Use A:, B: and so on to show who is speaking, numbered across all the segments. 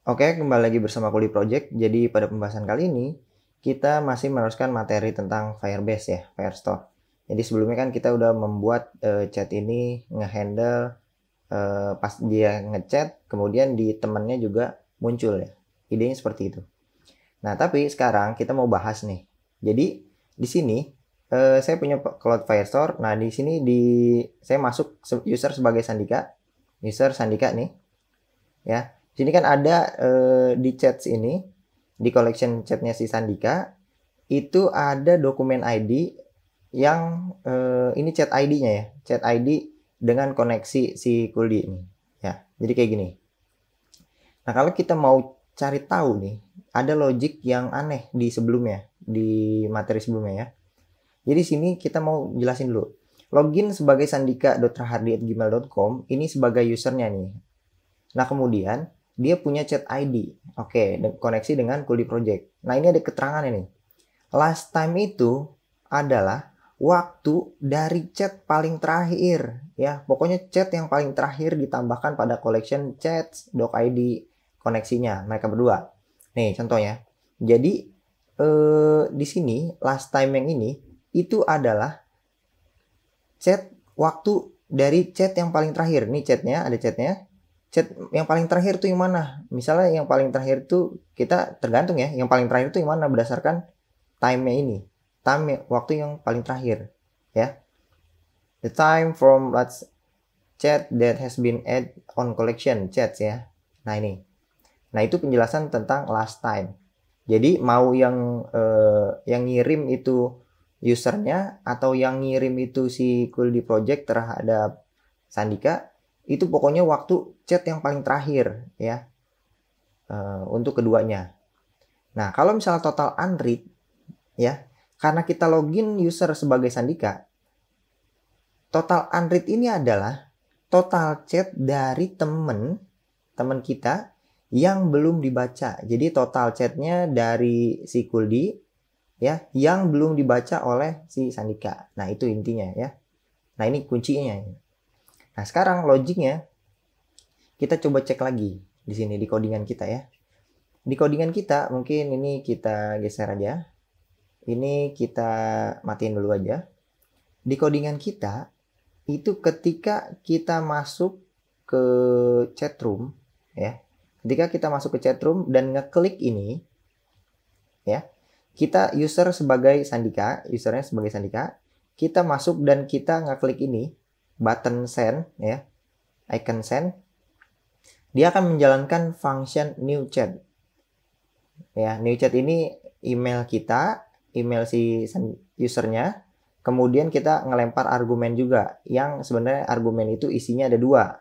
A: Oke, kembali lagi bersama Kuli Project. Jadi pada pembahasan kali ini kita masih meneruskan materi tentang Firebase ya, Firestore. Jadi sebelumnya kan kita udah membuat chat ini ngehandle pas dia ngechat, kemudian di temennya juga muncul ya. Idenya seperti itu. Nah, tapi sekarang kita mau bahas nih. Jadi di sini saya punya Cloud Firestore. Nah, di sini saya masuk user sebagai Sandika. User Sandika nih ya. Sini kan ada di chat ini, di collection chatnya si Sandika, itu ada dokumen ID yang ini chat ID-nya ya, chat ID dengan koneksi si Kuldi ini. Ya, jadi kayak gini. Nah, kalau kita mau cari tahu nih, ada logic yang aneh di sebelumnya, di materi sebelumnya ya. Jadi sini kita mau jelasin dulu. Login sebagai sandika.rahardi@gmail.com, ini sebagai usernya nih. Nah, kemudian dia punya chat ID. Oke, koneksi dengan Kuldi Project. Nah, ini ada keterangan ini. Last time itu adalah waktu dari chat paling terakhir. Ya, pokoknya chat yang paling terakhir ditambahkan pada collection chats.id koneksinya mereka berdua. Nih, contohnya. Jadi, di sini last time yang ini itu adalah chat waktu dari chat yang paling terakhir. Nih chatnya, ada chatnya. Chat yang paling terakhir tuh yang mana? Misalnya yang paling terakhir tuh kita tergantung ya, yang paling terakhir tuh yang mana berdasarkan time-nya ini. Time waktu yang paling terakhir, ya. The time from last chat that has been added on collection chats ya. Nah, ini. Nah, itu penjelasan tentang last time. Jadi mau yang ngirim itu usernya atau yang ngirim itu si Kuldi Project terhadap Sandika, itu pokoknya waktu chat yang paling terakhir ya, untuk keduanya. Nah, kalau misalnya total unread ya, karena kita login user sebagai Sandika, total unread ini adalah total chat dari temen kita yang belum dibaca. Jadi total chatnya dari si Kuldi ya, yang belum dibaca oleh si Sandika. Nah, itu intinya ya. Nah, ini kuncinya. Nah, sekarang logiknya kita coba cek lagi di sini di codingan kita ya. Di codingan kita mungkin ini kita geser aja. Ini kita matiin dulu aja. Di codingan kita itu ketika kita masuk ke chatroom ya. Ketika kita masuk ke chatroom dan ngeklik ini ya. Kita user sebagai Sandika, usernya sebagai Sandika, kita masuk dan kita ngeklik ini button send ya, icon send, dia akan menjalankan function new chat ya. New chat ini email kita, email si usernya, kemudian kita ngelempar argumen juga yang sebenarnya argumen itu isinya ada dua.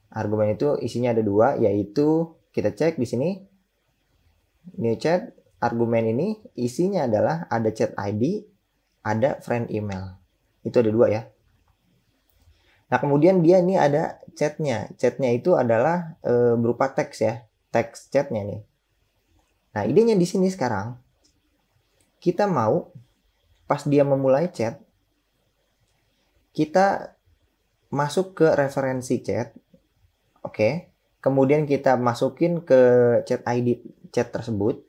A: Argumen itu isinya ada dua, yaitu kita cek di sini new chat, argumen ini isinya adalah ada chat ID, ada friend email. Itu ada dua ya. Nah, kemudian dia ini ada chatnya. Chatnya itu adalah berupa teks ya. Teks chatnya nih. Nah, idenya di sini sekarang. Kita mau, pas dia memulai chat, kita masuk ke referensi chat. Oke. Kemudian kita masukin ke chat ID chat tersebut.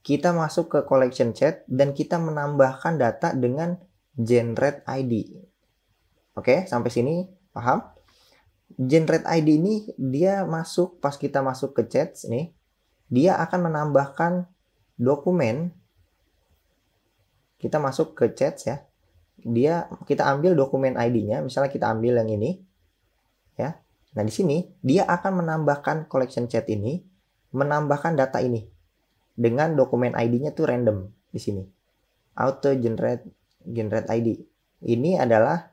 A: Kita masuk ke collection chat dan kita menambahkan data dengan generate ID. Oke, sampai sini paham? Generate ID ini dia masuk pas kita masuk ke chat nih, dia akan menambahkan dokumen. Kita masuk ke chat ya. Kita ambil dokumen ID-nya, misalnya kita ambil yang ini ya. Nah, di sini dia akan menambahkan collection chat ini, menambahkan data ini dengan dokumen ID-nya tuh random di sini. Auto generate ID. Ini adalah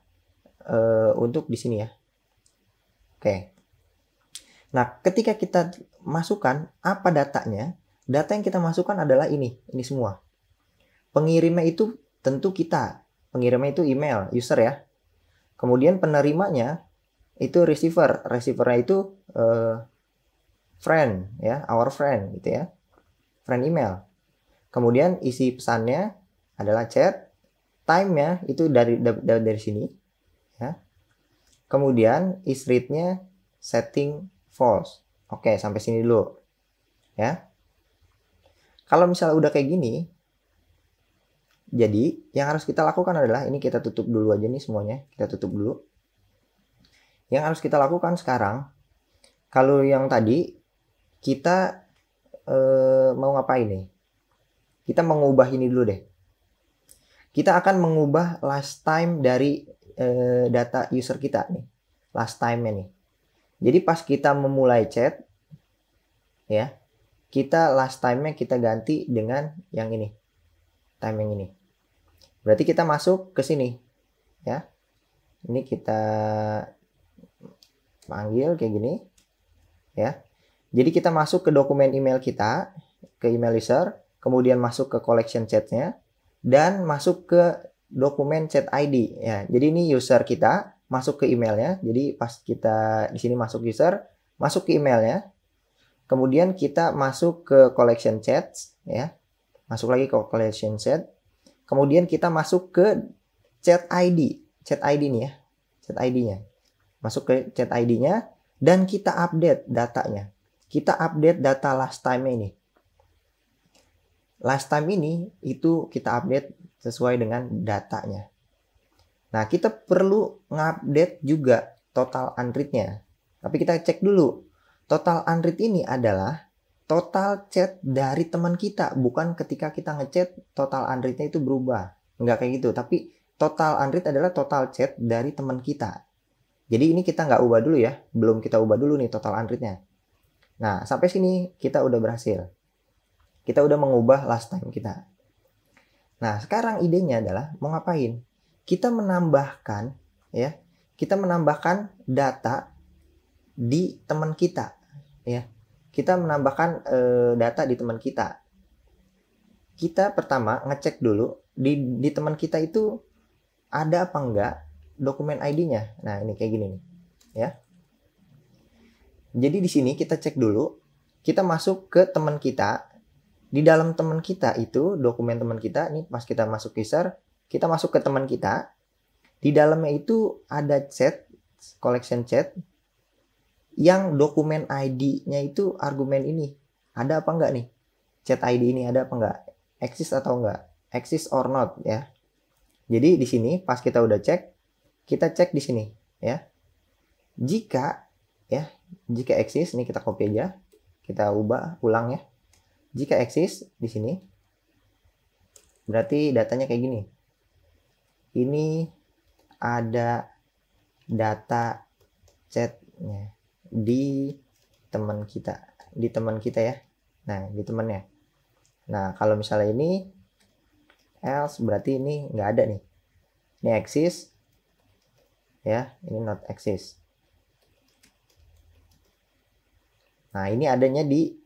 A: untuk di sini ya. Oke. Nah, ketika kita masukkan apa datanya, data yang kita masukkan adalah ini semua. Pengirimnya itu tentu kita. Pengirimnya itu email, user ya. Kemudian penerimanya itu receiver. Receivernya itu friend ya, our friend gitu ya. Friend email. Kemudian isi pesannya adalah chat. Time-nya itu dari sini ya. Kemudian is read-nya setting false. Oke, sampai sini dulu. ya. Kalau misalnya udah kayak gini, jadi yang harus kita lakukan adalah, ini kita tutup dulu aja nih semuanya, kita tutup dulu. Yang harus kita lakukan sekarang, kalau yang tadi kita mau ngapain nih? Kita mengubah ini dulu deh. Kita akan mengubah last time dari data user kita nih, last time-nya nih. Jadi pas kita memulai chat, ya, kita last time-nya kita ganti dengan yang ini, time yang ini. Berarti kita masuk ke sini, ya. Ini kita panggil kayak gini, ya. Jadi kita masuk ke dokumen email kita, ke email user, kemudian masuk ke collection chat-nya, dan masuk ke dokumen chat ID, ya. Jadi ini user kita masuk ke emailnya. Jadi pas kita di sini masuk user, masuk ke emailnya, kemudian kita masuk ke collection chats, ya. Masuk lagi ke collection chat. Kemudian kita masuk ke chat ID nih ya, chat ID-nya. Masuk ke chat ID-nya dan kita update datanya. Kita update data last time ini. Last time ini itu kita update sesuai dengan datanya. Nah, kita perlu ngupdate juga total unread-nya. Tapi kita cek dulu. Total unread ini adalah total chat dari teman kita, bukan ketika kita ngechat total unread-nya itu berubah. Enggak kayak gitu, tapi total unread adalah total chat dari teman kita. Jadi ini kita nggak ubah dulu ya, belum kita ubah dulu nih total unread-nya. Nah, sampai sini kita udah berhasil. Kita udah mengubah last time kita. Nah, sekarang idenya adalah mau ngapain? Kita menambahkan, ya, kita menambahkan data di teman kita, ya. Kita menambahkan data di teman kita. Kita pertama ngecek dulu di teman kita itu ada apa enggak dokumen ID-nya. Nah, ini kayak gini nih, ya. Jadi di sini kita cek dulu, kita masuk ke teman kita. Di dalam teman kita itu, dokumen teman kita, ini pas kita masuk user, kita masuk ke teman kita. Di dalamnya itu ada chat, collection chat, yang dokumen ID-nya itu argumen ini. Ada apa enggak nih? Chat ID ini ada apa enggak? Exist atau enggak? Exist or not, ya. Jadi di sini pas kita udah cek, kita cek di sini, ya. Jika exist, ini kita copy aja. Kita ulang ya. Jika exist di sini, berarti datanya kayak gini. Ini ada data chatnya di teman kita ya. Nah, di temannya. Nah, kalau misalnya ini else, berarti ini nggak ada nih. Ini exist, ya. Ini not exist. Nah, ini adanya di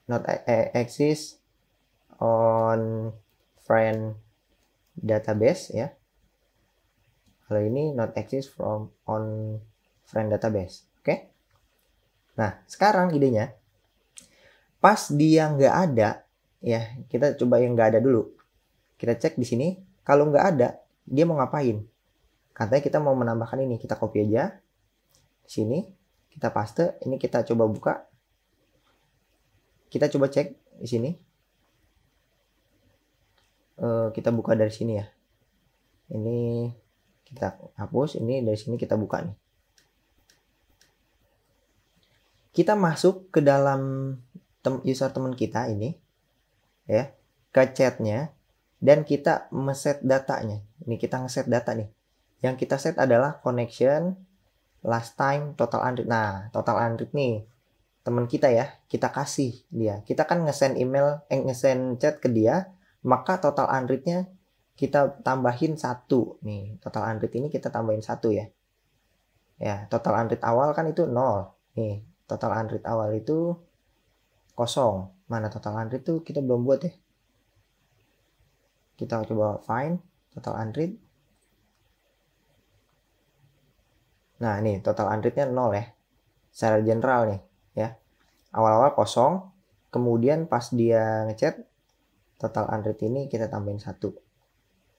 A: not exist on friend database, ya. Kalau ini not exist from on friend database. Oke? Nah, sekarang idenya, pas dia nggak ada, ya, kita coba yang nggak ada dulu. Kita cek di sini, kalau nggak ada, dia mau ngapain? Katanya kita mau menambahkan ini, kita copy aja. Di sini, kita paste, ini kita coba buka. Kita coba cek di sini. Kita buka dari sini ya. Ini kita hapus, ini dari sini kita buka nih. Kita masuk ke dalam user teman kita ini, ya, ke chatnya, dan kita ngeset datanya. Ini kita ngeset data nih. Yang kita set adalah connection, last time, total unread. Nah, total unread nih teman kita ya, kita kasih dia. Kita kan ngesend email, ngesend chat ke dia, maka total unread-nya kita tambahin 1 nih. Total unread ini kita tambahin 1 ya. Ya, total unread awal kan itu 0. Nih, total unread awal itu 0. Mana total unread itu kita belum buat ya. Kita coba find total unread. Nah, nih total unread-nya 0 ya. Secara general nih, ya. Awal-awal 0, kemudian pas dia ngechat, total unread ini kita tambahin 1.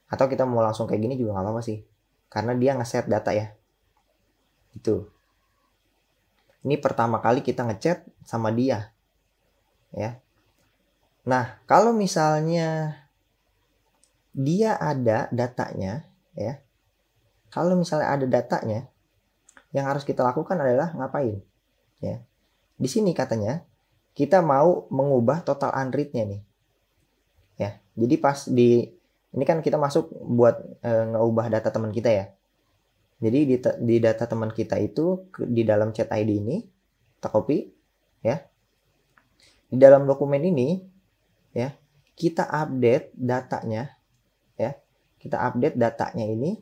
A: Atau kita mau langsung kayak gini juga nggak apa-apa sih. Karena dia ngeset data ya. Itu. Ini pertama kali kita ngechat sama dia. ya. Nah, kalau misalnya dia ada datanya, ya. Kalau misalnya ada datanya, yang harus kita lakukan adalah ngapain? Ya. Di sini katanya kita mau mengubah total unread-nya nih. Ya. Jadi pas ini kan kita masuk buat ngeubah data teman kita ya. Jadi di data teman kita itu di dalam chat ID ini kita copy ya. Di dalam dokumen ini ya, kita update datanya ya. Kita update datanya ini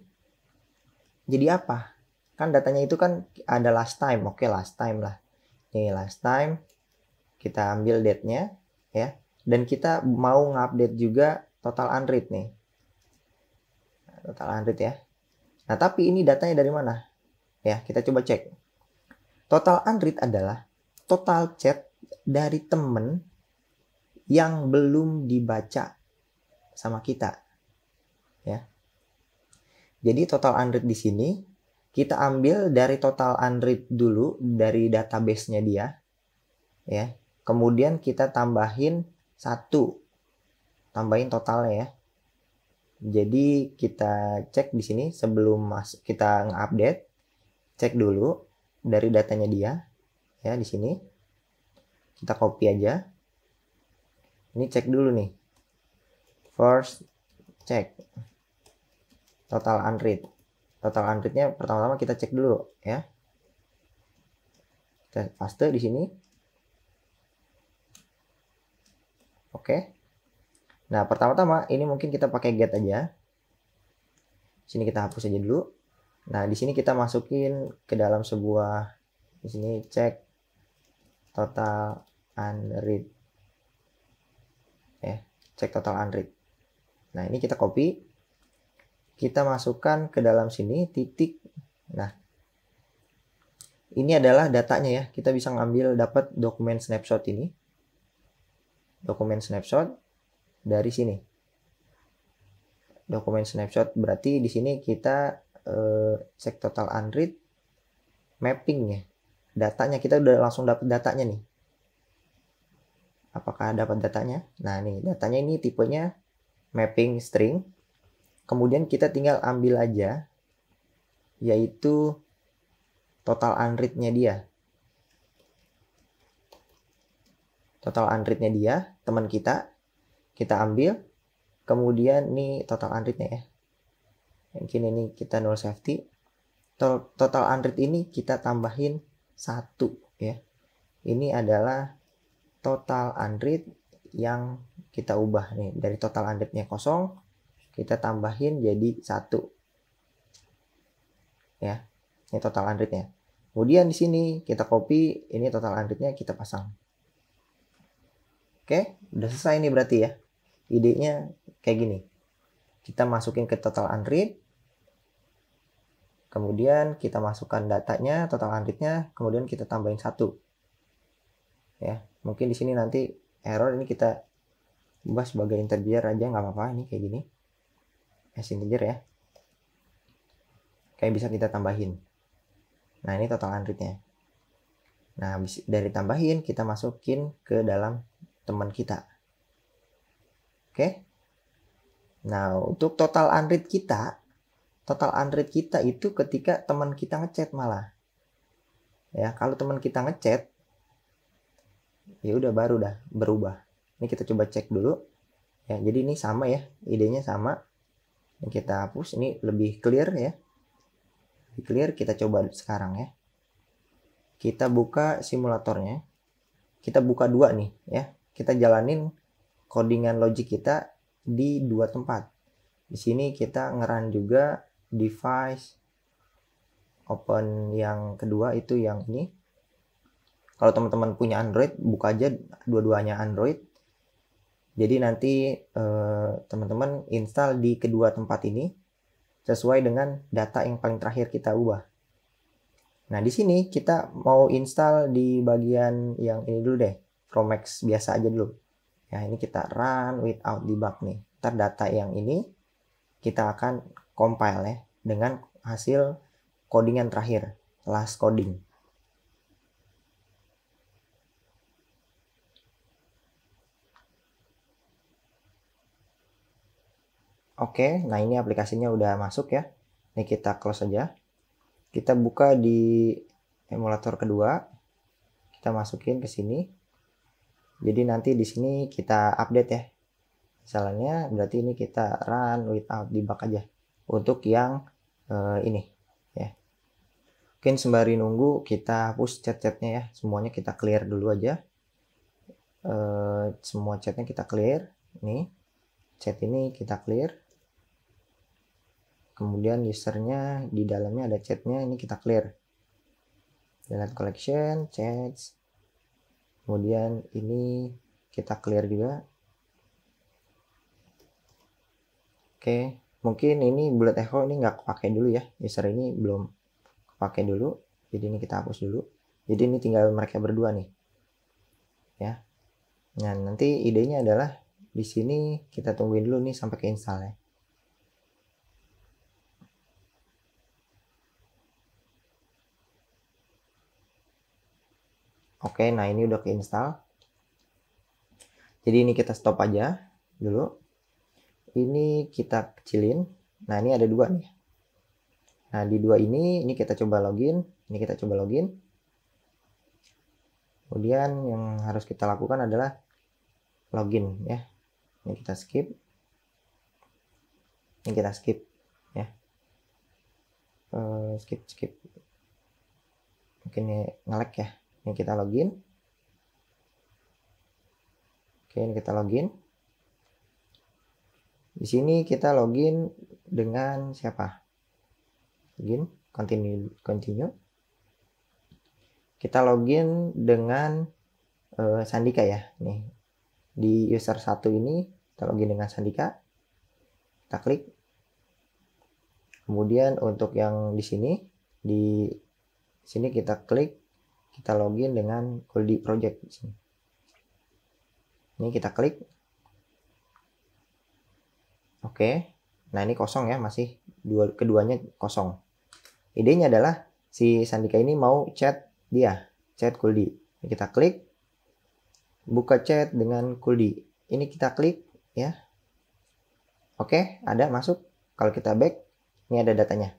A: jadi apa? Kan datanya itu kan ada last time. Oke, last time lah. Ini last time. Kita ambil date-nya ya. Dan kita mau ngupdate juga total unread nih. Total unread ya. Nah, tapi ini datanya dari mana? Ya, kita coba cek. Total unread adalah total chat dari temen yang belum dibaca sama kita. Ya. Jadi total unread di sini kita ambil dari total unread dulu dari database-nya dia. Ya. Kemudian kita tambahin 1. Tambahin totalnya ya. Jadi kita cek di sini sebelum kita nge-update, cek dulu dari datanya dia ya di sini. Kita copy aja. Ini cek dulu nih. First check total unread. Total unread-nya pertama-tama kita cek dulu ya. Kita paste di sini. Oke. Nah, pertama-tama ini mungkin kita pakai get aja. Sini kita hapus aja dulu. Nah, di sini kita masukin ke dalam sebuah di sini cek total unread. Ya, cek total unread. Nah, ini kita copy. Kita masukkan ke dalam sini titik. Nah, ini adalah datanya ya. Kita bisa ngambil dapat dokumen snapshot ini. Dokumen snapshot dari sini. Dokumen snapshot berarti di sini kita cek total unread mappingnya. Datanya kita udah langsung dapat datanya nih. Apakah dapat datanya? Nah, nih datanya ini tipenya mapping string. Kemudian kita tinggal ambil aja yaitu total unread-nya dia. Total unread-nya dia, teman kita ambil. Kemudian ini total unread-nya ya. Mungkin ini kita null safety. Total unread ini kita tambahin 1 ya. Ini adalah total unread yang kita ubah nih. Dari total unread-nya 0, kita tambahin jadi 1. Ya. Ini total unread-nya. Kemudian di sini kita copy, ini total unread-nya kita pasang. Oke, udah selesai nih berarti ya. Idenya kayak gini. Kita masukin ke total unread. Kemudian kita masukkan datanya, total unread-nya, kemudian kita tambahin 1. Ya, mungkin di sini nanti error ini kita ubah sebagai integer aja nggak apa-apa, ini kayak gini. As integer ya. Kayak bisa kita tambahin. Nah, ini total unread-nya. Nah, dari tambahin kita masukin ke dalam teman kita. Oke. Nah, untuk total unread kita itu ketika teman kita ngechat malah. Ya, kalau teman kita ngechat ya udah baru dah berubah. Ini kita coba cek dulu. Ya, jadi ini sama ya, idenya sama. Ini kita hapus, ini lebih clear ya. Lebih clear, kita coba sekarang ya. Kita buka simulatornya. Kita buka 2 nih ya. Kita jalanin codingan logic kita di 2 tempat. Di sini kita ngeran juga device open yang kedua itu yang ini. Kalau teman-teman punya Android, buka aja dua-duanya Android. Jadi nanti teman-teman install di kedua tempat ini sesuai dengan data yang paling terakhir kita ubah. Nah, di sini kita mau install di bagian yang ini dulu deh. Promax biasa aja dulu. Ya, ini kita run without debug nih. Ntar data yang ini kita akan compile ya dengan hasil codingan terakhir, last coding. Oke, nah ini aplikasinya udah masuk ya. Ini kita close aja. Kita buka di emulator kedua. Kita masukin ke sini. Jadi nanti di sini kita update ya. Misalnya berarti ini kita run without debug aja. Untuk yang ini ya. Mungkin sembari nunggu kita hapus chat-chatnya ya. Semuanya kita clear dulu aja. Semua chatnya kita clear. Nih, chat ini kita clear. Kemudian usernya di dalamnya ada chatnya, ini kita clear. Delete collection, chats. Kemudian ini kita clear juga. Oke, mungkin ini bullet echo ini nggak kepake dulu ya. User ini belum kepake dulu. Jadi ini kita hapus dulu. Jadi ini tinggal mereka berdua nih. Ya. Nah, nanti idenya adalah di sini kita tungguin dulu nih sampai ke install ya. Oke, nah ini udah keinstall. Jadi ini kita stop aja dulu. Ini kita kecilin. Nah, ini ada dua nih. Nah, di dua ini kita coba login. Ini kita coba login. Kemudian yang harus kita lakukan adalah login ya. Ini kita skip. Ini kita skip ya. Skip. Mungkin ini nge-lag ya. Ini kita login. Oke, ini kita login. Di sini kita login dengan siapa? Login, continue. Kita login dengan Sandika ya. Nih. Di user 1 ini kita login dengan Sandika. Kita klik. Kemudian untuk yang di sini kita klik, kita login dengan Kuldi Project di sini. Ini kita klik. Oke. Nah, ini kosong ya, masih keduanya kosong. Idenya adalah si Sandika ini mau chat Kuldi. Ini kita klik. Buka chat dengan Kuldi. Ini kita klik ya. Oke, ada masuk. Kalau kita back, ini ada datanya.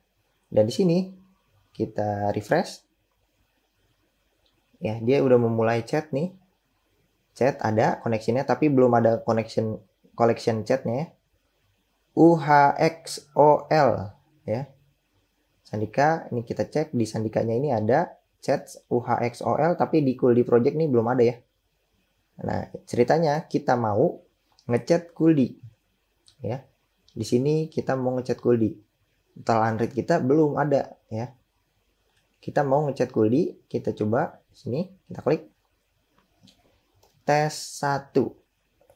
A: Dan di sini kita refresh. Ya, dia udah memulai chat nih. Chat ada connectionnya, tapi belum ada collection chatnya ya. UHXOL ya. Sandika, ini kita cek di Sandikanya ini ada chat UHXOL, tapi di Kuldi Project ini belum ada ya. Nah, ceritanya kita mau ngechat Kuldi ya. Di sini kita mau ngechat Kuldi. Total unread kita belum ada ya. Kita mau ngechat Kuldi, kita coba sini, kita klik tes 1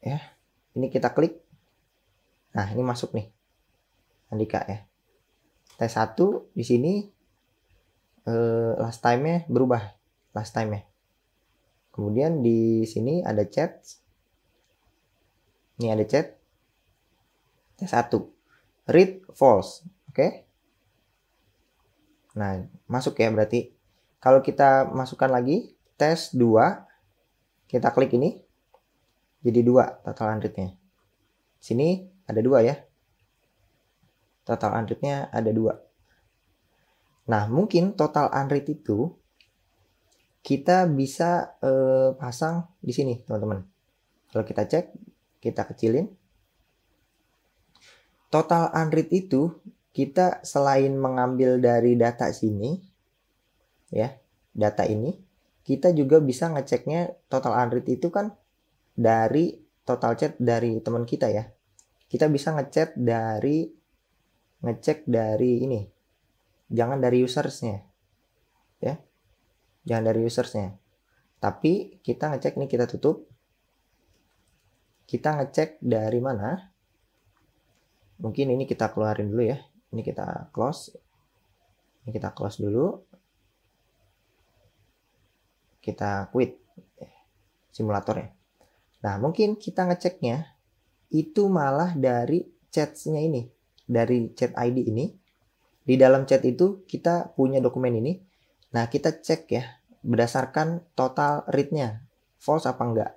A: ya. Ini kita klik. Nah, ini masuk nih. Andika ya. Tes 1 di sini last time-nya berubah. Last time-nya. Kemudian di sini ada chat. Ini ada chat. Tes 1. Read false. Oke. Nah, masuk ya berarti. Kalau kita masukkan lagi tes 2, kita klik ini. Jadi 2 total unread-nya. Sini ada 2 ya. Total unread-nya ada 2. Nah, mungkin total unread itu kita bisa pasang di sini, teman-teman. Kalau kita cek, kita kecilin. Total unread itu kita selain mengambil dari data sini, ya, data ini, kita juga bisa ngeceknya total unread itu kan dari total chat dari teman kita ya. Kita bisa ngecek dari ini, jangan dari usersnya ya, jangan dari usersnya, tapi kita ngecek nih, kita tutup, kita ngecek dari mana. Mungkin ini kita keluarin dulu ya, ini kita close, ini kita close dulu, kita quit simulatornya. Nah, mungkin kita ngeceknya itu malah dari chatnya ini, dari chat ID ini. Di dalam chat itu kita punya dokumen ini. Nah, kita cek ya berdasarkan total read-nya, false apa enggak,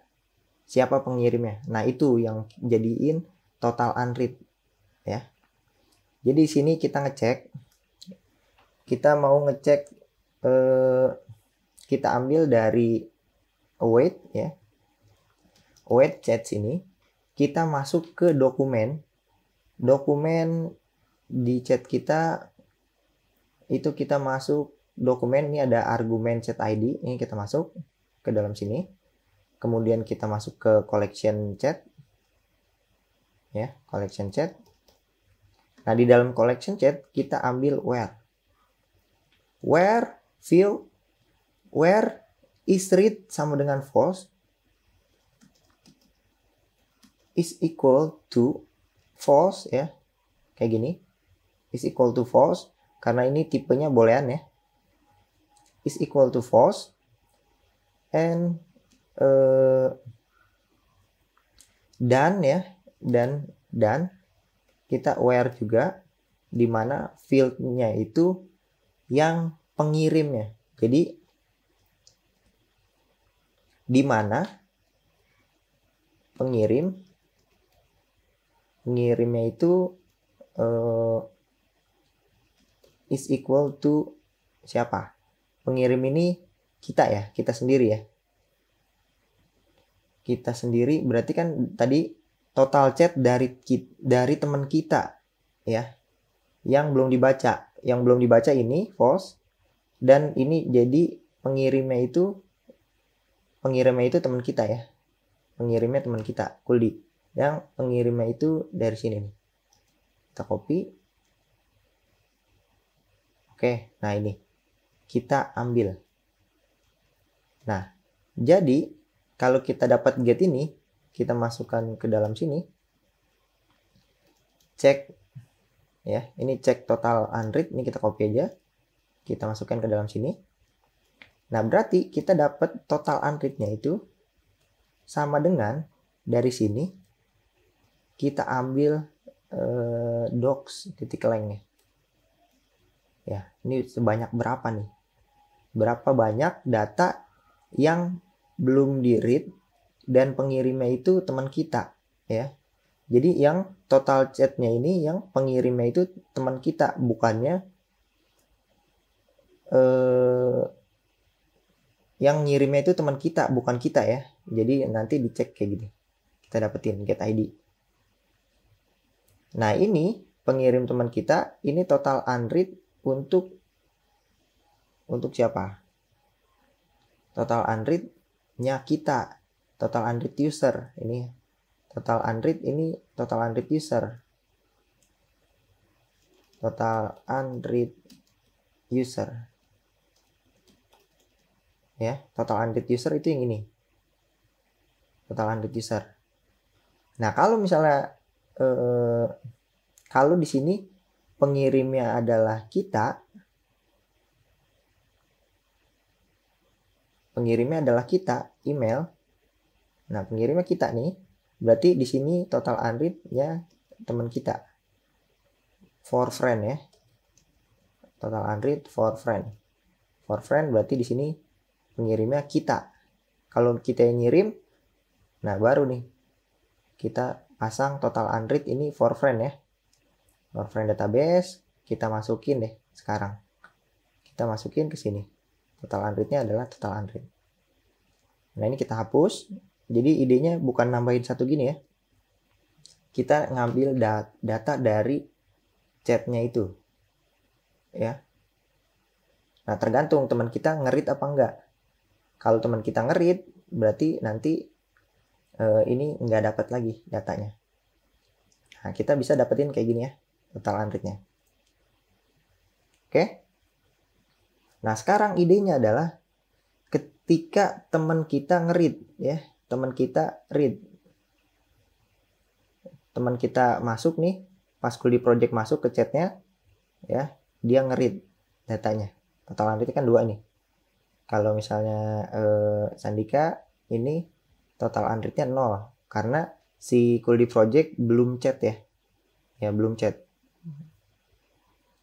A: siapa pengirimnya. Nah, itu yang jadiin total unread. ya. Jadi di sini kita ngecek, kita mau ngecek, kita ambil dari await ya, await chat sini, kita masuk ke dokumen di chat kita itu, kita masuk dokumen ini, ada argumen chat ID, ini kita masuk ke dalam sini, kemudian kita masuk ke collection chat ya, collection chat. Nah, di dalam collection chat kita ambil where field where is read sama dengan false is equal to false ya, kayak gini, is equal to false karena ini tipenya boolean ya, is equal to false, and dan ya, dan kita where juga di mana fieldnya itu yang pengirimnya. Jadi di mana pengirimnya itu is equal to siapa? Pengirim ini kita ya, kita sendiri ya. Kita sendiri berarti kan tadi total chat dari teman kita ya, yang belum dibaca. Yang belum dibaca ini false, dan ini jadi pengirimnya itu teman kita ya. Pengirimnya teman kita, Kuldi. Yang pengirimnya itu dari sini nih. Kita copy. Oke, nah ini kita ambil. Nah, jadi kalau kita dapat get ini, kita masukkan ke dalam sini. Cek ya, ini cek total unread, ini kita copy aja. Kita masukkan ke dalam sini. Nah, berarti kita dapat total unread-nya itu sama dengan dari sini kita ambil docs titik length-nya. Ya, ini sebanyak berapa nih? Berapa banyak data yang belum di-read dan pengirimnya itu teman kita ya. Jadi yang total chatnya ini, yang pengirimnya itu teman kita, bukannya yang ngirimnya itu teman kita, bukan kita ya. Jadi nanti dicek kayak gini. Kita dapetin get ID. Nah, ini pengirim teman kita, ini total unread untuk siapa? Total unread-nya kita, total unread user. Ini total unread, ini total unread user. Total unread user. Ya, total unread user itu yang ini. Total unread user. Nah, kalau misalnya kalau di sini pengirimnya adalah kita, email. Nah, pengirimnya kita nih, berarti di sini total unread-nya teman kita. For friend ya. Total unread for friend. For friend berarti di sini pengirimnya kita. Kalau kita yang ngirim, nah baru nih kita pasang total unread ini for friend ya. For friend database, kita masukin deh sekarang. Kita masukin ke sini. Total unread-nya adalah total unread. Nah, ini kita hapus. Jadi idenya bukan nambahin satu gini ya. Kita ngambil data dari chatnya itu. Ya. Nah, tergantung teman kita nge-read apa enggak. Kalau teman kita nge-read, berarti nanti ini nggak dapat lagi datanya. Nah, kita bisa dapetin kayak gini ya, total unread-nya. Oke. Nah, sekarang idenya adalah ketika teman kita nge-read ya, teman kita read. Teman kita masuk nih, pas Kuldi Project masuk ke chatnya ya, dia nge-read datanya. Total unread kan 2 nih. Kalau misalnya Sandika ini total unread-nya 0 karena si Kuldi Project belum chat ya. Ya, belum chat.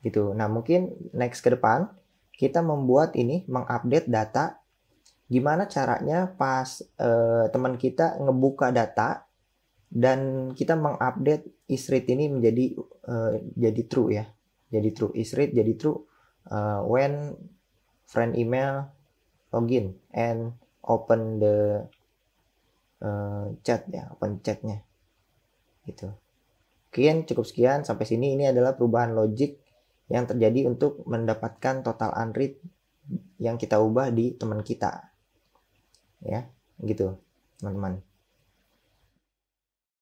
A: Gitu. Nah, mungkin next ke depan kita membuat ini, mengupdate data. Gimana caranya pas teman kita ngebuka data dan kita mengupdate isRead ini menjadi jadi true ya. Jadi true, isRead jadi true when friend email login and open the chat ya, open chatnya gitu. Sekian, cukup sekian sampai sini. Ini adalah perubahan logik yang terjadi untuk mendapatkan total unread yang kita ubah di teman kita ya, gitu teman-teman.